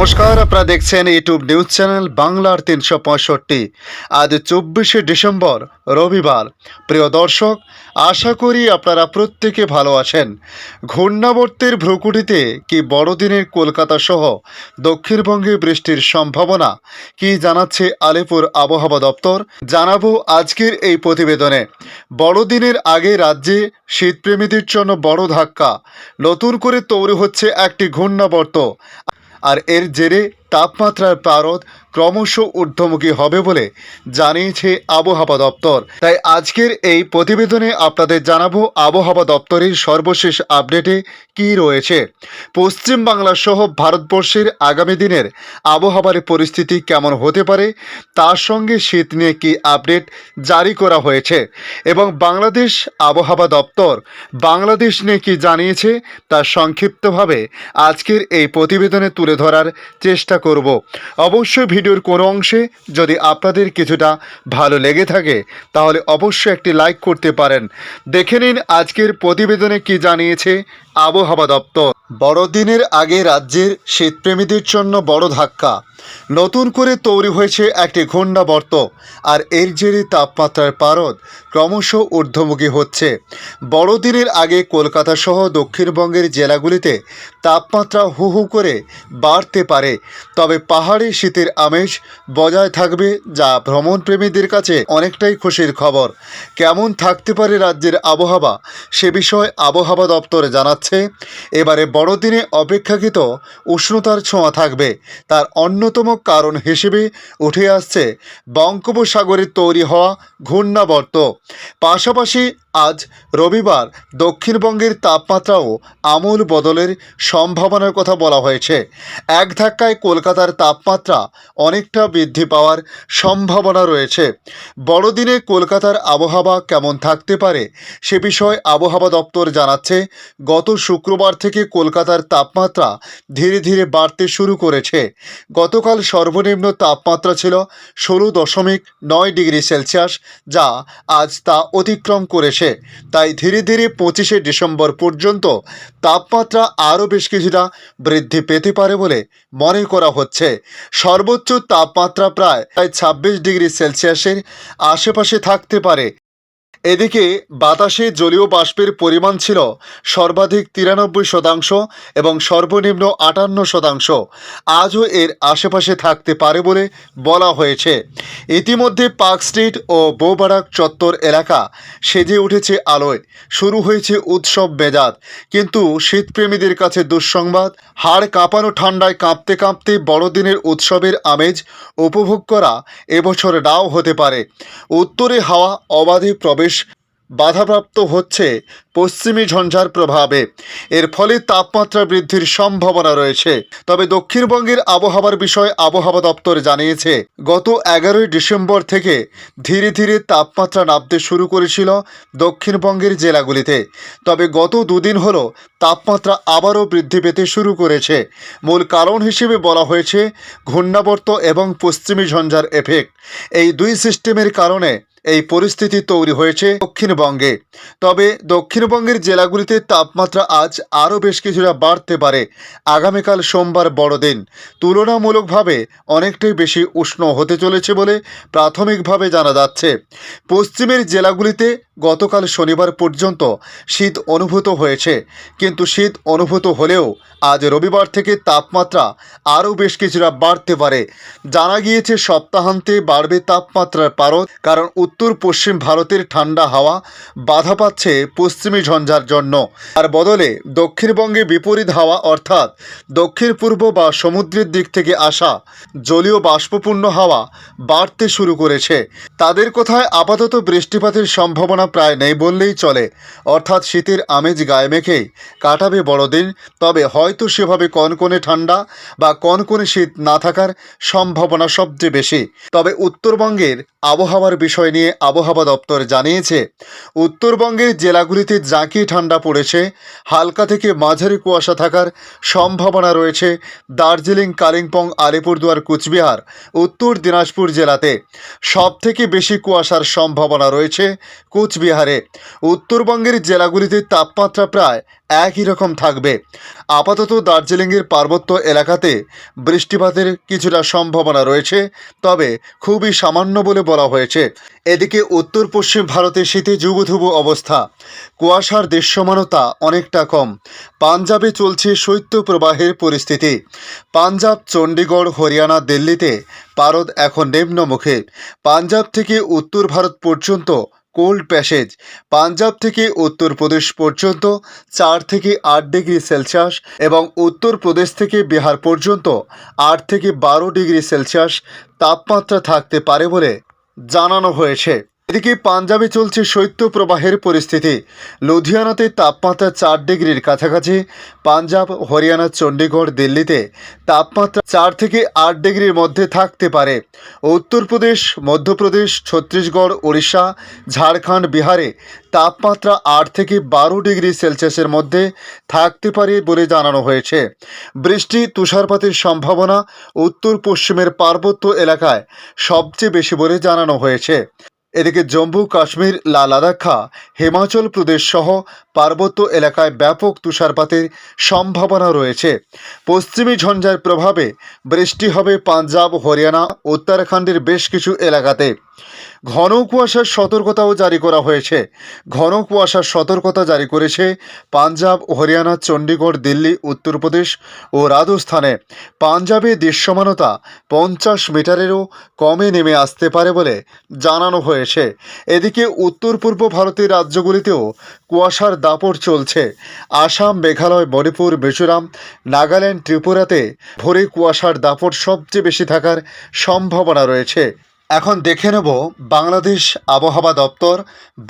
নমস্কার, আপনারা দেখছেন ইউটিউব নিউজ চ্যানেল বাংলার ৩৬৫। আজ ২৪শে ডিসেম্বর রবিবার। প্রিয় দর্শক, আশা করি আপনারা প্রত্যেকে ভালো আছেন। ঘূর্ণাবর্তের ভ্রুকুটিতে কি বড়দিনের কলকাতা সহ দক্ষিণবঙ্গে বৃষ্টির সম্ভাবনা, কি জানাচ্ছে আলিপুর আবহাওয়া দপ্তর, জানাবো আজকের এই প্রতিবেদনে। বড়দিনের আগে রাজ্যে শীতপ্রেমীদের জন্য বড় ধাক্কা। নতুন করে তৈরি হচ্ছে একটি ঘূর্ণাবর্ত, আর এর জেরে তাপমাত্রার পারদ ক্রমশ ঊর্ধ্বমুখী হবে বলে জানিয়েছে আবহাওয়া দপ্তর। তাই আজকের এই প্রতিবেদনে আপনাদের জানাবো আবহাওয়া দপ্তরের সর্বশেষ আপডেটে কি রয়েছে। পশ্চিম বাংলা সহ ভারতবর্ষের আগামী দিনের আবহাওয়ার পরিস্থিতি কেমন হতে পারে, তার সঙ্গে শীত নিয়ে কি আপডেট জারি করা হয়েছে এবং বাংলাদেশ আবহাওয়া দপ্তর বাংলাদেশ নিয়ে কি জানিয়েছে তা সংক্ষিপ্তভাবে আজকের এই প্রতিবেদনে তুলে ধরার চেষ্টা করব। অবশ্যই ভিডিওর কোনো অংশে যদি আপনাদের কিছুটা ভালো লেগে থাকে তাহলে অবশ্যই একটি লাইক করতে পারেন। দেখে নিন আজকের প্রতিবেদনে কি জানিয়েছে আবহাওয়া দপ্তর। বড়দিনের আগে রাজ্যের শীতপ্রেমীদের জন্য বড় ধাক্কা। নতুন করে তৈরি হয়েছে একটি ঘূর্ণাবর্ত, আর এর জেরে তাপমাত্রার পারদ ক্রমশ ঊর্ধ্বমুখী হচ্ছে। বড়দিনের আগে কলকাতা সহ দক্ষিণবঙ্গের জেলাগুলিতে তাপমাত্রা হু হু করে বাড়তে পারে, তবে পাহাড়ি শীতের আমেজ বজায় থাকবে, যা ভ্রমণপ্রেমীদের কাছে অনেকটাই খুশির খবর। কেমন থাকতে পারে রাজ্যের আবহাওয়া, সে বিষয়ে আবহাওয়া দপ্তর জানাচ্ছে এবারে বড়দিনে অপেক্ষাকৃত উষ্ণতার ছোঁয়া থাকবে। তার অন্যতম কারণ হিসেবে উঠে আসছে বঙ্গোপসাগরে তৈরি হওয়া ঘূর্ণাবর্ত। পাশাপাশি আজ রবিবার দক্ষিণবঙ্গের তাপমাত্রাও আমূল বদলের সম্ভাবনার কথা বলা হয়েছে। এক ধাক্কায় কলকাতার তাপমাত্রা অনেকটা বৃদ্ধি পাওয়ার সম্ভাবনা রয়েছে। বড়দিনে কলকাতার আবহাওয়া কেমন থাকতে পারে সে বিষয়ে আবহাওয়া দপ্তর জানাচ্ছে গত শুক্রবার থেকে কলকাতার তাপমাত্রা ধীরে ধীরে বাড়তে শুরু করেছে। গতকাল সর্বনিম্ন তাপমাত্রা ছিল 16.9 ডিগ্রি সেলসিয়াস, যা আজ তা অতিক্রম করেছে। তাই ধীরে ধীরে 25শে ডিসেম্বর পর্যন্ত তাপমাত্রা আরও বেশ কিছুটা বৃদ্ধি পেতে পারে বলে মনে করা হচ্ছে। সর্বোচ্চ তাপমাত্রা প্রায় 26 ডিগ্রি সেলসিয়াসের আশেপাশে থাকতে পারে। এদিকে বাতাসে জলীয় বাষ্পের পরিমাণ ছিল সর্বাধিক 93% এবং সর্বনিম্ন 58%। আজও এর আশেপাশে থাকতে পারে বলে বলা হয়েছে। ইতিমধ্যে পার্ক স্ট্রিট ও বৌবারাক চত্বর এলাকা সেজে উঠেছে আলোয়। শুরু হয়েছে উৎসব মেজাজ। কিন্তু শীতপ্রেমীদের কাছে দুঃসংবাদ, হাড় কাঁপানো ঠান্ডায় কাঁপতে কাঁপতে বড়দিনের উৎসবের আমেজ উপভোগ করা এবছর নাও হতে পারে। উত্তরে হাওয়া অবাধে প্রবেশ বাধাপ্রাপ্ত হচ্ছে পশ্চিমী ঝঞ্ঝার প্রভাবে। এর ফলে তাপমাত্রা বৃদ্ধির সম্ভাবনা রয়েছে। তবে দক্ষিণবঙ্গের আবহাওয়ার বিষয়ে আবহাওয়া দপ্তর জানিয়েছে গত 11ই ডিসেম্বর থেকে ধীরে ধীরে তাপমাত্রা নামতে শুরু করেছিল দক্ষিণবঙ্গের জেলাগুলিতে। তবে গত দুদিন হলো তাপমাত্রা আবারও বৃদ্ধি পেতে শুরু করেছে। মূল কারণ হিসেবে বলা হয়েছে ঘূর্ণাবর্ত এবং পশ্চিমী ঝঞ্ঝার এফেক্ট। এই দুই সিস্টেমের কারণে এই পরিস্থিতি তৈরি হয়েছে দক্ষিণবঙ্গে। তবে দক্ষিণবঙ্গের জেলাগুলিতে তাপমাত্রা আজ আরও বেশ কিছুটা বাড়তে পারে। আগামীকাল সোমবার বড়দিন তুলনামূলকভাবে অনেকটাই বেশি উষ্ণ হতে চলেছে বলে প্রাথমিকভাবে জানা যাচ্ছে। পশ্চিমের জেলাগুলিতে গতকাল শনিবার পর্যন্ত শীত অনুভূত হয়েছে, কিন্তু শীত অনুভূত হলেও আজ রবিবার থেকে তাপমাত্রা আরও বেশ কিছুটা বাড়তে পারে। জানা গিয়েছে সপ্তাহান্তে বাড়বে তাপমাত্রার পারদ, কারণ উত্তর পশ্চিম ভারতের ঠান্ডা হাওয়া বাধা পাচ্ছে পশ্চিমী ঝঞ্ঝার জন্য। আর বদলে দক্ষিণবঙ্গে বিপরীত হাওয়া অর্থাৎ দক্ষিণ পূর্ব বা সমুদ্রের দিক থেকে আসা জলীয় বাষ্পপূর্ণ হাওয়া বাড়তে শুরু করেছে। তাদের কথায় আপাতত বৃষ্টিপাতের সম্ভাবনা প্রায় নেই বললেই চলে। অর্থাৎ শীতের আমেজ গায়ে মেখেই কাটাবে বড়দিন। তবে হয়তো সেভাবে কনকনে ঠান্ডা বা কনকনে শীত না থাকার সম্ভাবনা সবচেয়ে বেশি। তবে উত্তরবঙ্গের আবহাওয়ার বিষয় নিয়ে আবহাওয়া দপ্তর জানিয়েছে উত্তরবঙ্গের জেলাগুলিতে জাঁকিয়ে ঠান্ডা পড়েছে। হালকা থেকে মাঝারি কুয়াশা থাকার সম্ভাবনা রয়েছে দার্জিলিং, কালিম্পং, আলিপুরদুয়ার, কুচবিহার, উত্তর দিনাজপুর জেলাতে। সবথেকে বেশি কুয়াশার সম্ভাবনা রয়েছে কোচবিহারে। উত্তরবঙ্গের জেলাগুলিতে তাপমাত্রা প্রায় একই রকম থাকবে। আপাতত দার্জিলিংয়ের পার্বত্য এলাকাতে বৃষ্টিপাতের কিছুটা সম্ভাবনা রয়েছে, তবে খুবই সামান্য বলে বলা হয়েছে। এদিকে উত্তর পশ্চিম ভারতে শীতে জুবুথুবু অবস্থা, কুয়াশার দৃশ্যমানতা অনেকটা কম। পাঞ্জাবে চলছে শৈত্যপ্রবাহের পরিস্থিতি। পাঞ্জাব, চণ্ডীগড়, হরিয়ানা, দিল্লিতে পারদ এখন নিম্নমুখে। পাঞ্জাব থেকে উত্তর ভারত পর্যন্ত কোল্ড প্যাসেজ। পাঞ্জাব থেকে উত্তরপ্রদেশ পর্যন্ত 4 থেকে 8 ডিগ্রি সেলসিয়াস এবং উত্তরপ্রদেশ থেকে বিহার পর্যন্ত 8 থেকে 12 ডিগ্রি সেলসিয়াস তাপমাত্রা থাকতে পারে বলে জানানো হয়েছে। এদিকে পাঞ্জাবে চলছে শৈত্যপ্রবাহের পরিস্থিতি। লুধিয়ানাতে তাপমাত্রা 4 ডিগ্রির কাছাকাছি। পাঞ্জাব, হরিয়ানা, চণ্ডীগড়, দিল্লিতে তাপমাত্রা 4 থেকে 8 ডিগ্রির মধ্যে থাকতে পারে। উত্তরপ্রদেশ, মধ্যপ্রদেশ, ছত্তিশগড়, ওড়িশা, ঝাড়খণ্ড, বিহারে তাপমাত্রা 8 থেকে 12 ডিগ্রি সেলসিয়াসের মধ্যে থাকতে পারে বলে জানানো হয়েছে। বৃষ্টি, তুষারপাতের সম্ভাবনা উত্তর পশ্চিমের পার্বত্য এলাকায় সবচেয়ে বেশি বলে জানানো হয়েছে। এদিকে জম্মু কাশ্মীর, লাদাখ, হিমাচল প্রদেশ সহ পার্বত্য এলাকায় ব্যাপক তুষারপাতের সম্ভাবনা রয়েছে। পশ্চিমী ঝঞ্ঝার প্রভাবে বৃষ্টি হবে পাঞ্জাব, হরিয়ানা, উত্তরাখণ্ডের বেশ কিছু এলাকাতে। ঘন কুয়াশার সতর্কতাও জারি করা হয়েছে। ঘন কুয়াশার সতর্কতা জারি করেছে পাঞ্জাব, হরিয়ানা, চণ্ডীগড়, দিল্লি, উত্তরপ্রদেশ ও রাজস্থানে। পাঞ্জাবে দৃশ্যমানতা 50 মিটারেরও কমে নেমে আসতে পারে বলে জানানো হয়েছে। এদিকে উত্তর পূর্ব ভারতের রাজ্যগুলিতেও কুয়াশার দাপট চলছে। আসাম, মেঘালয়, মণিপুর, মিজোরাম, নাগাল্যান্ড, ত্রিপুরাতে ভোরে কুয়াশার দাপট সবচেয়ে বেশি থাকার সম্ভাবনা রয়েছে। এখন দেখে নেব বাংলাদেশ আবহাওয়া দপ্তর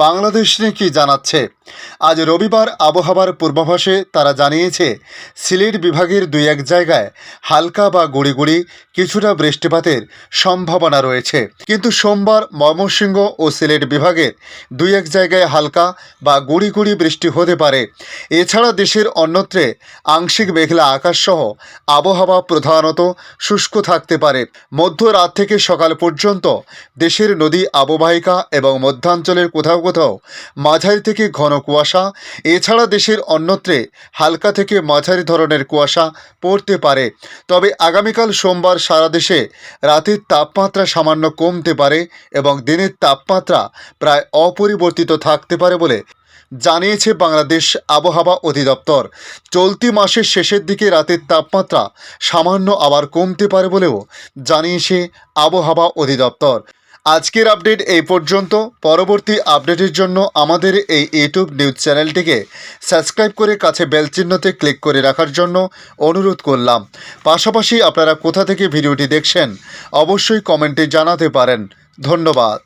বাংলাদেশ নিয়ে কী জানাচ্ছে। আজ রবিবার আবহাওয়ার পূর্বাভাসে তারা জানিয়েছে সিলেট বিভাগের 2-1 জায়গায় হালকা বা গুঁড়ি গুঁড়ি কিছুটা বৃষ্টিপাতের সম্ভাবনা রয়েছে, কিন্তু সোমবার ময়মনসিংহ ও সিলেট বিভাগের 2-1 জায়গায় হালকা বা গুঁড়ি গুঁড়ি বৃষ্টি হতে পারে। এছাড়া দেশের অন্যত্রে আংশিক মেঘলা আকাশসহ আবহাওয়া প্রধানত শুষ্ক থাকতে পারে। মধ্যরাত থেকে সকাল পর্যন্ত দেশের নদী অববাহিকা এবং মধ্যাঞ্চলের কোথাও কোথাও মাঝারি থেকে ঘন কুয়াশা, এছাড়া দেশের অন্যত্রে হালকা থেকে মাঝারি ধরনের কুয়াশা পড়তে পারে। তবে আগামীকাল সোমবার সারা দেশে রাতের তাপমাত্রা সামান্য কমতে পারে এবং দিনের তাপমাত্রা প্রায় অপরিবর্তিত থাকতে পারে বলে জানিয়েছে বাংলাদেশ আবহাওয়া অধিদপ্তর। চলতি মাসের শেষের দিকে রাতের তাপমাত্রা সামান্য আবার কমতে পারে বলেও জানিয়েছে আবহাওয়া অধিদপ্তর। আজকের আপডেট এই পর্যন্ত। পরবর্তী আপডেটের জন্য আমাদের এই ইউটিউব নিউজ চ্যানেলটিকে সাবস্ক্রাইব করে কাছে বেল চিহ্নতে ক্লিক করে রাখার জন্য অনুরোধ করলাম। পাশাপাশি আপনারা কোথা থেকে ভিডিওটি দেখছেন অবশ্যই কমেন্টে জানাতে পারেন। ধন্যবাদ।